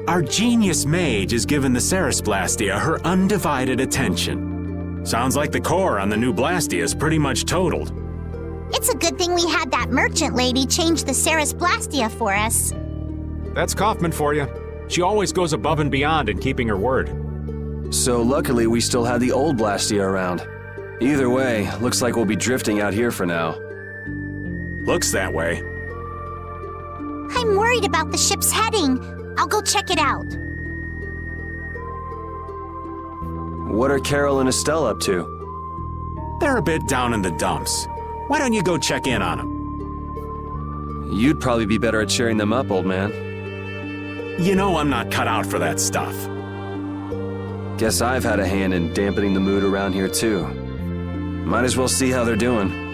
Our genius mage has given the Ceres Blastia her undivided attention. Sounds like the core on the new Blastia is pretty much totaled. It's a good thing we had that merchant lady change the Ceres Blastia for us. That's Kaufman for you. She always goes above and beyond in keeping her word. So luckily we still had the old Blastia around. Either way, looks like we'll be drifting out here for now. Looks that way. I'm worried about the ship's heading. I'll go check it out. What are Carol and Estelle up to? They're a bit down in the dumps. Why don't you go check in on them? You'd probably be better at cheering them up, old man. You know I'm not cut out for that stuff. Guess I've had a hand in dampening the mood around here too. Might as well see how they're doing.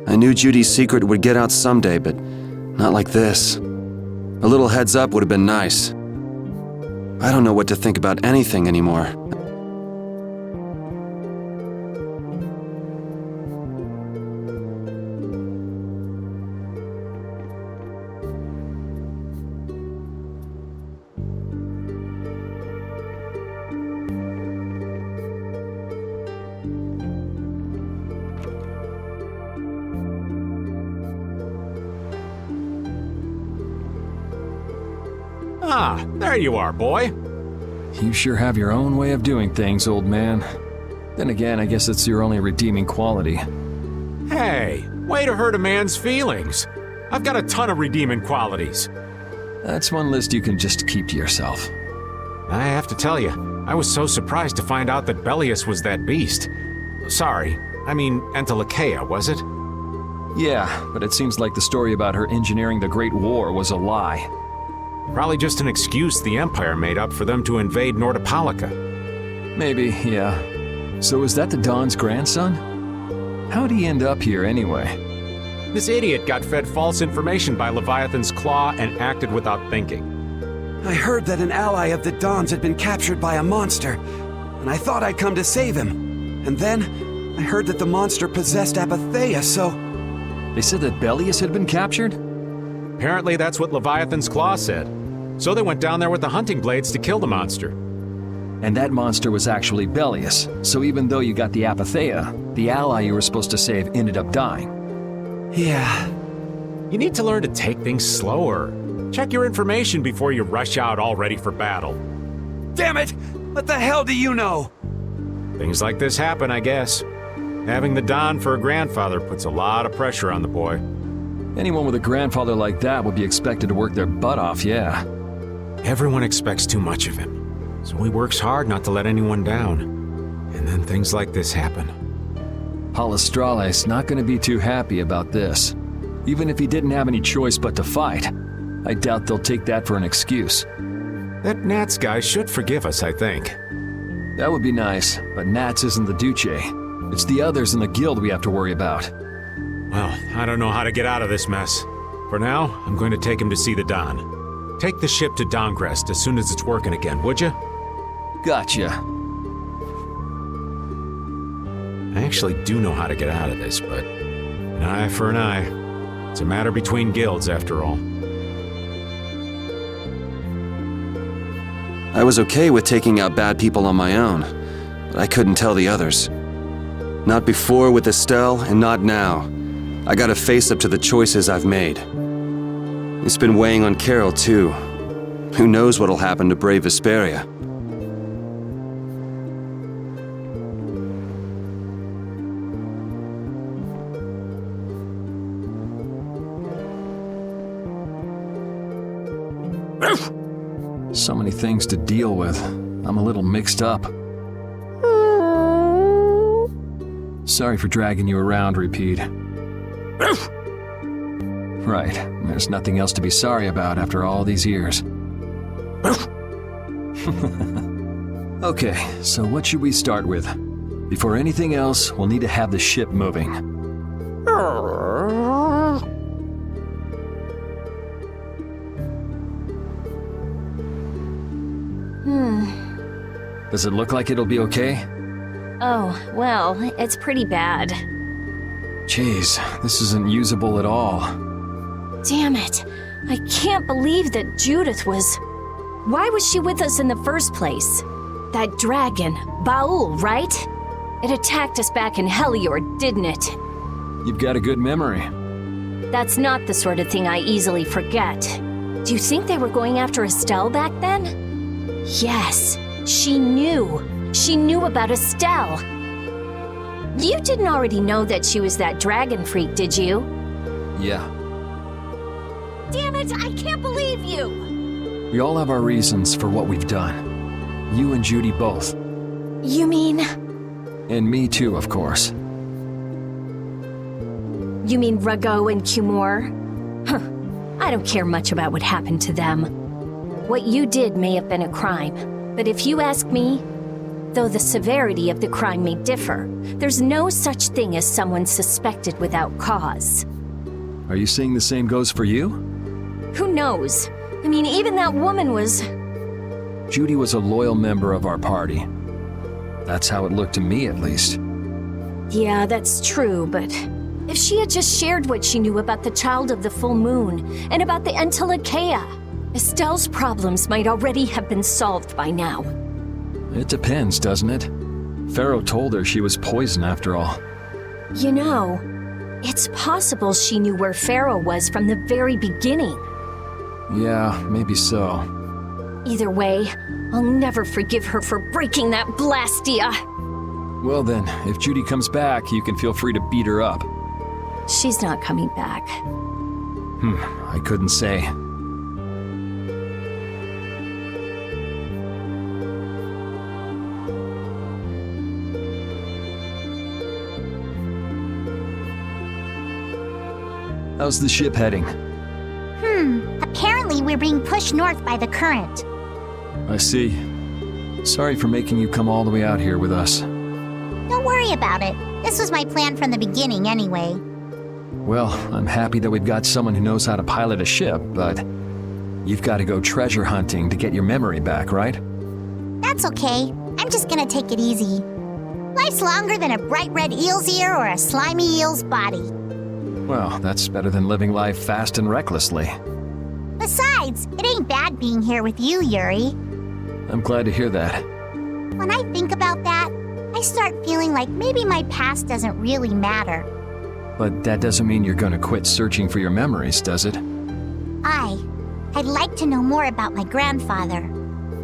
I knew Judy's secret would get out someday, but not like this. A little heads up would have been nice. I don't know what to think about anything anymore. Ah, there you are, boy. You sure have your own way of doing things, old man. Then again, I guess it's your only redeeming quality. Hey, way to hurt a man's feelings. I've got a ton of redeeming qualities. That's one list you can just keep to yourself. I have to tell you, I was so surprised to find out that Bellius was that beast. Sorry, I mean Entelechea, was it? Yeah, but it seems like the story about her engineering the Great War was a lie. Probably just an excuse the Empire made up for them to invade Nordopolica. Maybe, yeah. So is that the Don's grandson? How'd he end up here anyway? This idiot got fed false information by Leviathan's Claw and acted without thinking. I heard that an ally of the Don's had been captured by a monster, and I thought I'd come to save him. And then, I heard that the monster possessed Apatheia, so... They said that Bellius had been captured? Apparently that's what Leviathan's Claw said. So they went down there with the hunting blades to kill the monster. And that monster was actually Bellius, so even though you got the Apatheia, the ally you were supposed to save ended up dying. Yeah. You need to learn to take things slower. Check your information before you rush out all ready for battle. Damn it! What the hell do you know? Things like this happen, I guess. Having the Don for a grandfather puts a lot of pressure on the boy. Anyone with a grandfather like that would be expected to work their butt off, yeah. Everyone expects too much of him, so he works hard not to let anyone down. And then things like this happen. Palestrale's not going to be too happy about this. Even if he didn't have any choice but to fight, I doubt they'll take that for an excuse. That Nats guy should forgive us, I think. That would be nice, but Nats isn't the Duce. It's the others in the guild we have to worry about. Well, I don't know how to get out of this mess. For now, I'm going to take him to see the Don. Take the ship to Dongrest as soon as it's working again, would you? Gotcha. I actually do know how to get out of this, but an eye for an eye. It's a matter between guilds, after all. I was okay with taking out bad people on my own, but I couldn't tell the others. Not before with Estelle, and not now. I gotta face up to the choices I've made. It's been weighing on Carol, too. Who knows what'll happen to brave Vesperia? So many things to deal with. I'm a little mixed up. Sorry for dragging you around, Repeat. Right, there's nothing else to be sorry about after all these years. Okay, so what should we start with? Before anything else, we'll need to have the ship moving. Does it look like it'll be okay? Oh, well, it's pretty bad. Jeez, this isn't usable at all. Damn it. I can't believe that Judith was... Why was she with us in the first place? That dragon, Baul, right? It attacked us back in Heliord, didn't it? You've got a good memory. That's not the sort of thing I easily forget. Do you think they were going after Estelle back then? Yes, she knew. She knew about Estelle. You didn't already know that she was that dragon freak, did you? Yeah. Damn it, I can't believe you! We all have our reasons for what we've done. You and Judy both. You mean... And me too, of course. You mean Rago and Cumore? Huh. I don't care much about what happened to them. What you did may have been a crime, but if you ask me, though the severity of the crime may differ, there's no such thing as someone suspected without cause. Are you saying the same goes for you? Who knows? I mean, even that woman was... Judy was a loyal member of our party. That's how it looked to me, at least. Yeah, that's true, but... If she had just shared what she knew about the Child of the Full Moon, and about the Entelekea, Estelle's problems might already have been solved by now. It depends, doesn't it? Pharaoh told her she was poison after all. You know, it's possible she knew where Pharaoh was from the very beginning. Yeah, maybe so. Either way, I'll never forgive her for breaking that Blastia. Well then, if Judy comes back, you can feel free to beat her up. She's not coming back. I couldn't say. How's the ship heading? Apparently we're being pushed north by the current. I see. Sorry for making you come all the way out here with us. Don't worry about it. This was my plan from the beginning anyway. Well, I'm happy that we've got someone who knows how to pilot a ship, but you've got to go treasure hunting to get your memory back, right? That's okay. I'm just gonna take it easy. Life's longer than a bright red eel's ear or a slimy eel's body. Well, that's better than living life fast and recklessly. Besides, it ain't bad being here with you, Yuri. I'm glad to hear that. When I think about that, I start feeling like maybe my past doesn't really matter. But that doesn't mean you're going to quit searching for your memories, does it? I'd like to know more about my grandfather,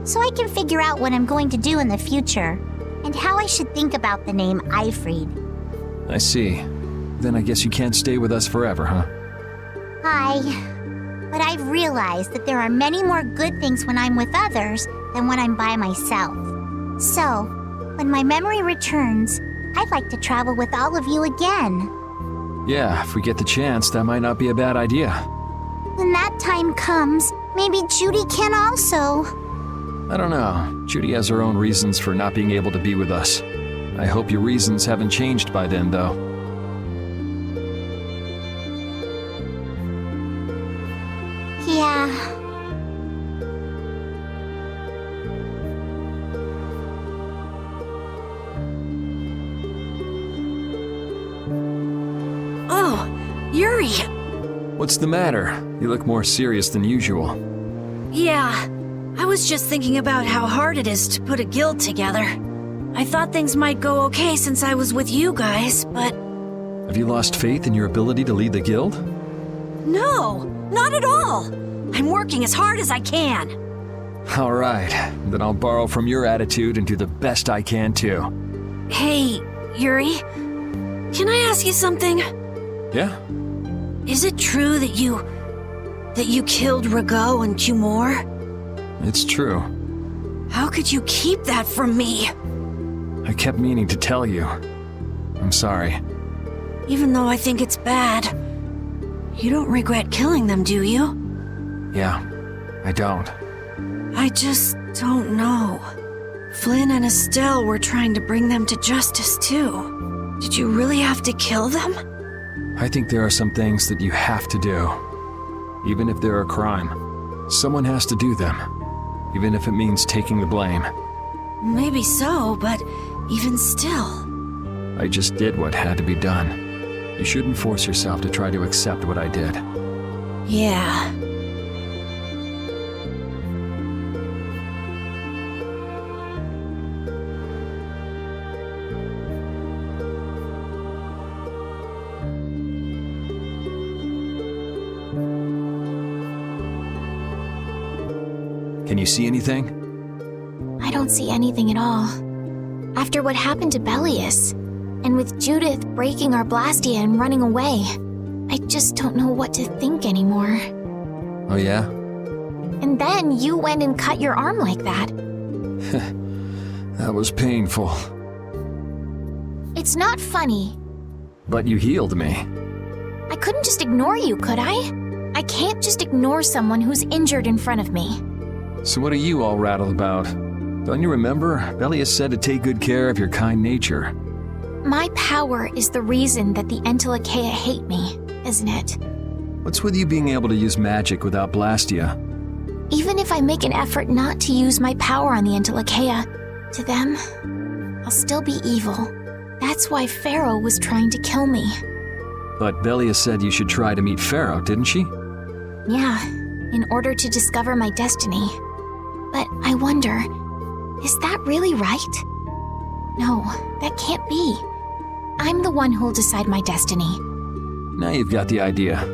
so I can figure out what I'm going to do in the future, and how I should think about the name Eifried. I see. Then I guess you can't stay with us forever, huh? But I've realized that there are many more good things when I'm with others than when I'm by myself. So, when my memory returns, I'd like to travel with all of you again. Yeah, if we get the chance, that might not be a bad idea. When that time comes, maybe Judy can also. I don't know. Judy has her own reasons for not being able to be with us. I hope your reasons haven't changed by then, though. Yeah. Oh, Yuri! What's the matter? You look more serious than usual. Yeah, I was just thinking about how hard it is to put a guild together. I thought things might go okay since I was with you guys, but... Have you lost faith in your ability to lead the guild? No, not at all! I'm working as hard as I can. All right, then I'll borrow from your attitude and do the best I can too. Hey, Yuri, can I ask you something? Yeah? Is it true that you killed Rago and Cumore? It's true. How could you keep that from me? I kept meaning to tell you. I'm sorry. Even though I think it's bad, you don't regret killing them, do you? Yeah, I don't. I just don't know. Flynn and Estelle were trying to bring them to justice, too. Did you really have to kill them? I think there are some things that you have to do. Even if they're a crime. Someone has to do them. even if it means taking the blame. Maybe so, but even still. I just did what had to be done. You shouldn't force yourself to try to accept what I did. Yeah. Can you see anything? I don't see anything at all. After what happened to Belius, and with Judith breaking our Blastia and running away, I just don't know what to think anymore. Oh yeah? And then you went and cut your arm like that. That was painful. It's not funny. But you healed me. I couldn't just ignore you, could I? I can't just ignore someone who's injured in front of me. So what are you all rattled about? Don't you remember? Belius said to take good care of your kind nature. My power is the reason that the Entelekea hate me, isn't it? What's with you being able to use magic without Blastia? Even if I make an effort not to use my power on the Entelekea, to them, I'll still be evil. That's why Pharaoh was trying to kill me. But Belius said you should try to meet Pharaoh, didn't she? Yeah, in order to discover my destiny. But I wonder, is that really right? No, that can't be. I'm the one who'll decide my destiny. Now you've got the idea.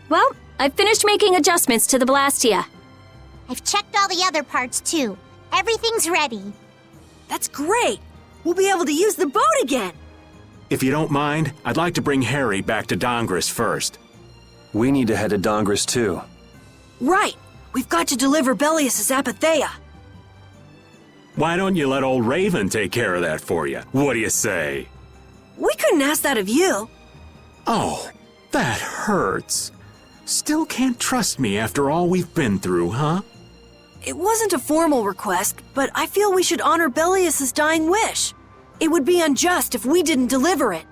Well, I've finished making adjustments to the Blastia. I've checked all the other parts too. Everything's ready. That's great! We'll be able to use the boat again! If you don't mind, I'd like to bring Harry back to Dongris first. We need to head to Dongris too. Right! We've got to deliver Belius' Apatheia. Why don't you let old Raven take care of that for you? What do you say? We couldn't ask that of you. Oh, that hurts. Still can't trust me after all we've been through, huh? It wasn't a formal request, but I feel we should honor Belius' dying wish. It would be unjust if we didn't deliver it.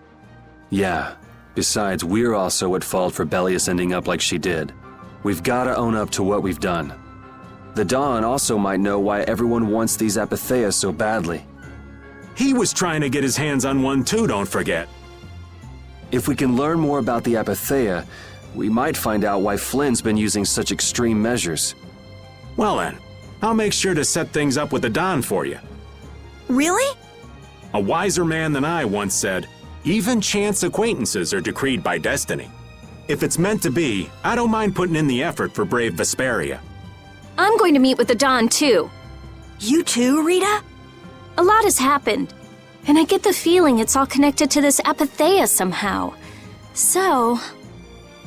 Yeah. Besides, we're also at fault for Belius ending up like she did. We've gotta own up to what we've done. The Dawn also might know why everyone wants these Apatheia so badly. He was trying to get his hands on one too, don't forget. If we can learn more about the Apatheia, we might find out why Flynn's been using such extreme measures. Well then, I'll make sure to set things up with the Don for you. Really? A wiser man than I once said, even chance acquaintances are decreed by destiny. If it's meant to be, I don't mind putting in the effort for brave Vesperia. I'm going to meet with the Don, too. You too, Rita? A lot has happened, and I get the feeling it's all connected to this Apatheia somehow. So...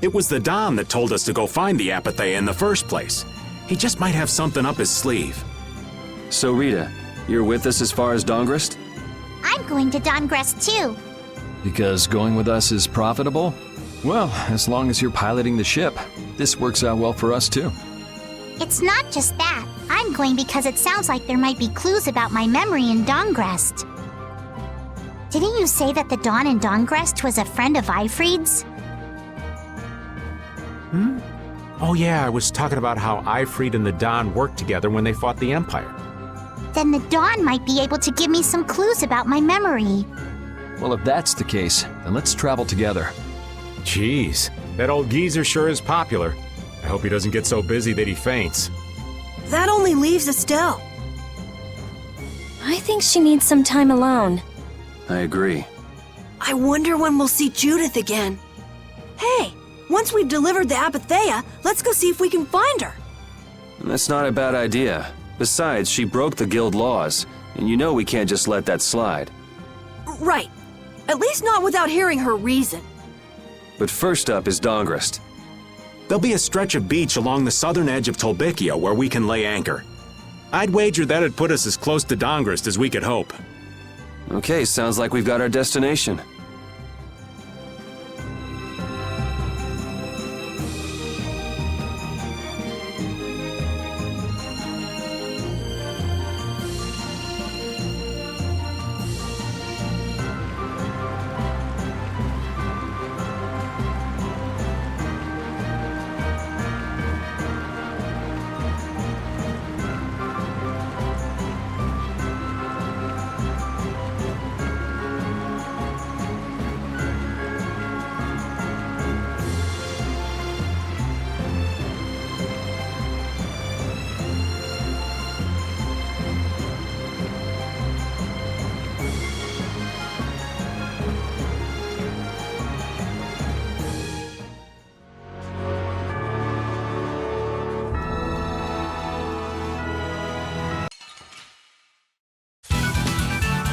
It was the Don that told us to go find the Apatheia in the first place. He just might have something up his sleeve. So Rita, you're with us as far as Dongrist? I'm going to Dongres too. Because going with us is profitable? Well, as long as you're piloting the ship, this works out well for us too. It's not just that. I'm going because it sounds like there might be clues about my memory in Dongrest. Didn't you say that the Dawn in Dongrest was a friend of Eifried's? Oh yeah, I was talking about how Eifried and the Don worked together when they fought the Empire. Then the Dawn might be able to give me some clues about my memory. Well, if that's the case, then let's travel together. Jeez, that old geezer sure is popular. I hope he doesn't get so busy that he faints. That only leaves Estelle. I think she needs some time alone. I agree. I wonder when we'll see Judith again. Hey, once we've delivered the Apatheia, let's go see if we can find her. That's not a bad idea. Besides, she broke the guild laws, and you know we can't just let that slide. Right. At least not without hearing her reason. But first up is Dongrist. There'll be a stretch of beach along the southern edge of Tolbikia where we can lay anchor. I'd wager that'd put us as close to Dongrist as we could hope. Okay, sounds like we've got our destination.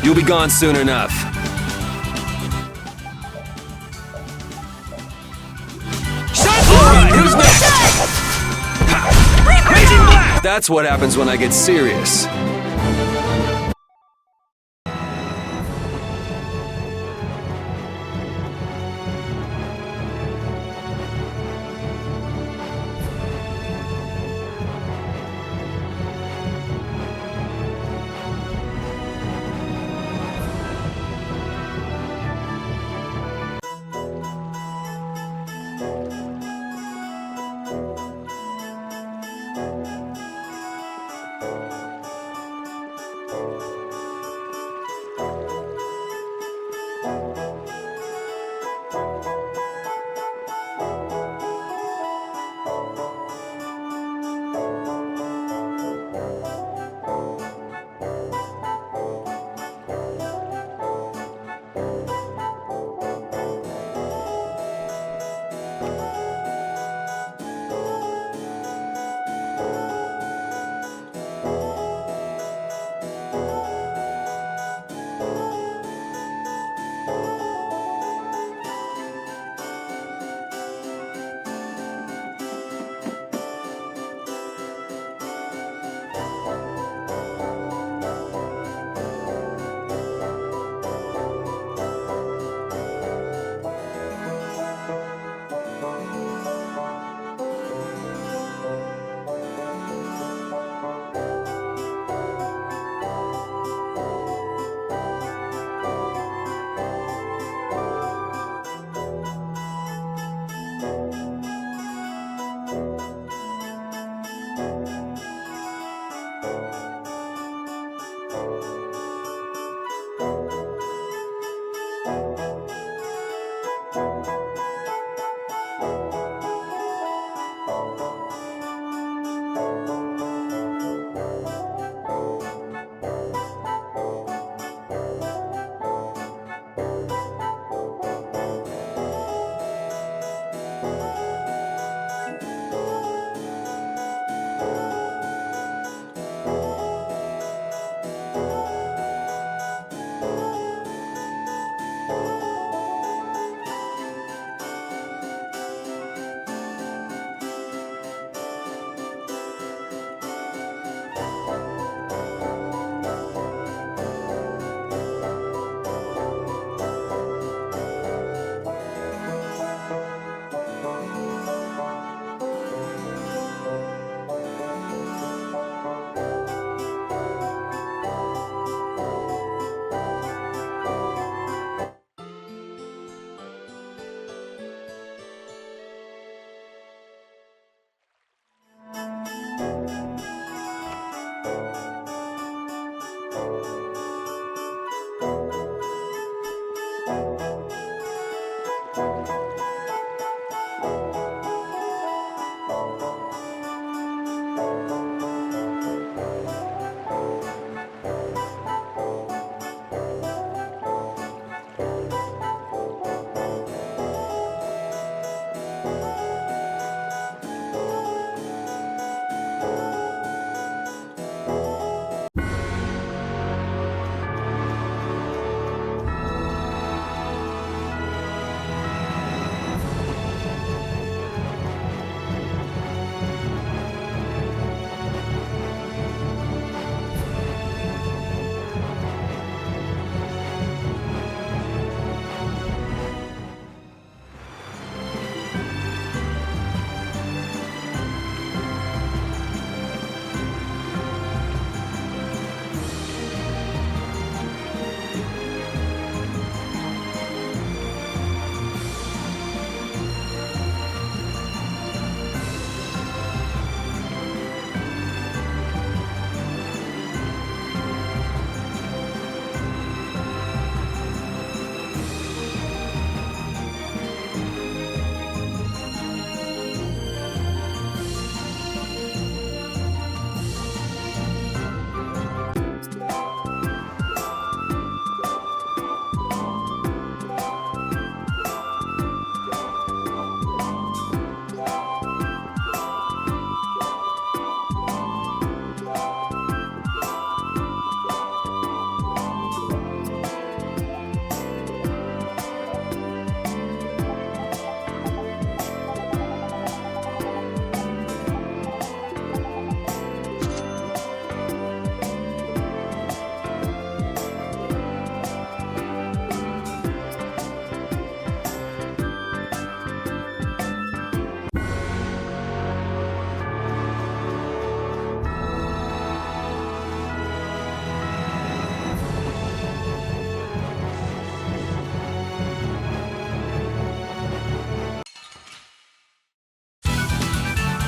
You'll be gone soon enough. Alright, who's next? Raging Blast! That's what happens when I get serious.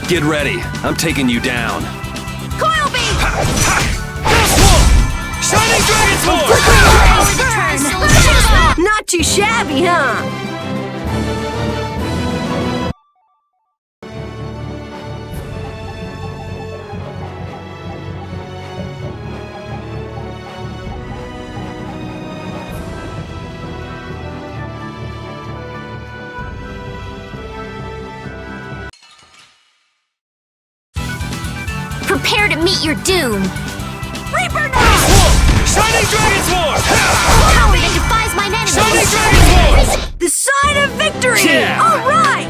Get ready. I'm taking you down. Coil beam! Shining Dragon Sword! Not too shabby, huh? Prepare to meet your doom! Reaper now! Shining Dragon Sword! Power that defies mine enemies! Shining Dragon Sword! The sign of victory! Yeah. All right!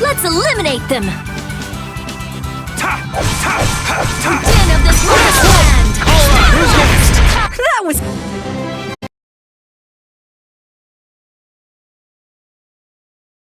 Let's eliminate them! Den of this last land! Who's next? That was